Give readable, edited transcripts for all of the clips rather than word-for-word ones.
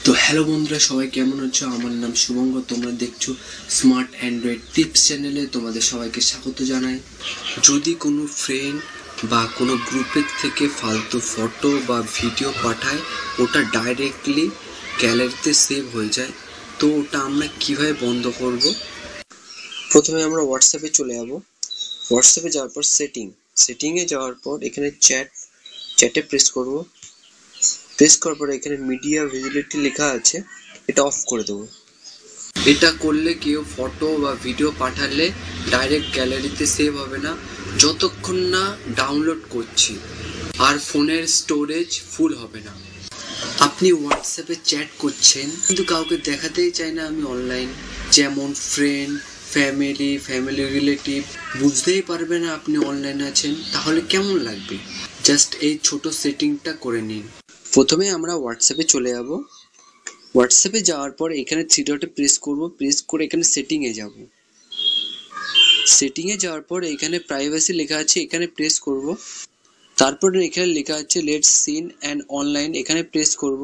তো হ্যালো বন্ধুরা, সবাই কেমন আছো? আমার নাম শুভঙ্গ, তোমরা দেখছো স্মার্ট অ্যান্ড্রয়েড টিপস চ্যানেলে। তোমাদের সবাইকে স্বাগত জানাই। যদি কোনো ফ্রেন্ড বা কোনো গ্রুপের থেকে ফালতু ফটো বা ভিডিও পাঠায়, ওটা ডাইরেক্টলি গ্যালারিতে সেভ হয়ে যায়। তো ওটা আমরা কিভাবে বন্ধ করব? প্রথমে আমরা হোয়াটসঅ্যাপে চলে যাব। হোয়াটসঅ্যাপে যাওয়ার পর সেটিংয়ে যাওয়ার পর এখানে চ্যাটে প্রেস করব। প্রেস করার পরে এখানে মিডিয়া ভিজিবিলিটি লেখা আছে, এটা অফ করে দেবো। এটা করলে কেউ ফটো বা ভিডিও পাঠালে ডাইরেক্ট গ্যালারিতে সেভ হবে না যতক্ষণ না ডাউনলোড করছি, আর ফোনের স্টোরেজ ফুল হবে না। আপনি হোয়াটসঅ্যাপে চ্যাট করছেন কিন্তু কাউকে দেখাতেই চাই না আমি অনলাইন, যেমন ফ্রেন্ড, ফ্যামিলি রিলেটিভ বুঝতেই পারবে না আপনি অনলাইন আছেন, তাহলে কেমন লাগবে? জাস্ট এই ছোট সেটিংটা করে নিন। প্রথমে আমরা হোয়াটসঅ্যাপে চলে যাব। হোয়াটসঅ্যাপে যাওয়ার পর এখানে থ্রি ডটে প্রেস করব। প্রেস করে এখানে সেটিংয়ে যাব। সেটিংয়ে যাওয়ার পর এখানে প্রাইভেসি লেখা আছে, এখানে প্রেস করব। তারপর এখানে লেখা আছে লেটস সিন অ্যান্ড অনলাইন, এখানে প্রেস করব।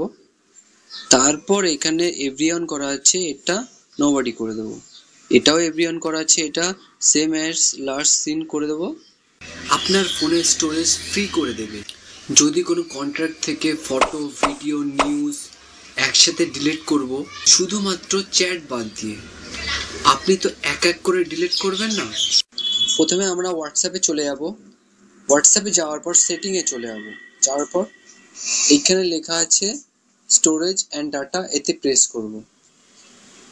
তারপর এখানে এভরিওয়ান করা আছে, এটা নোবডি করে দেবো। এটাও এভরিওয়ান করা আছে, এটা সেম অ্যাজ লাস্ট সিন করে দেবো। আপনার ফোনের স্টোরেজ ফ্রি করে দেবে। যদি কোনো কন্ট্রাক্ট থেকে ফটো, ভিডিও, নিউজ একসাথে ডিলিট করব, শুধুমাত্র চ্যাট বাদ দিয়ে, আপনি তো এক এক করে ডিলিট করবেন না। প্রথমে আমরা হোয়াটসঅ্যাপে চলে যাব। হোয়াটসঅ্যাপে যাওয়ার পর সেটিংয়ে চলে যাব। যাওয়ার পর এইখানে লেখা আছে স্টোরেজ অ্যান্ড ডাটা, এতে প্রেস করব।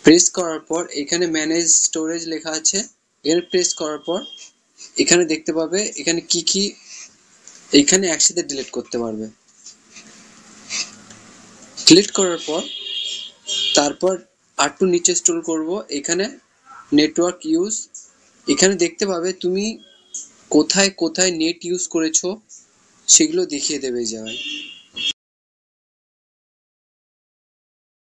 প্রেস করার পর এখানে ম্যানেজ স্টোরেজ লেখা আছে, এখানে প্রেস করার পর এখানে দেখতে পাবে এখানে কি এইখানে একসাথে ডিলিট করতে পারবে। ডিলিট করার পর তারপর আরেকটু নিচে স্ক্রল করব, এখানে নেটওয়ার্ক ইউজ, এখানে দেখতে পাবে তুমি কোথায় কোথায় নেট ইউজ করেছো, সেগুলো দেখিয়ে দেবে যাবে।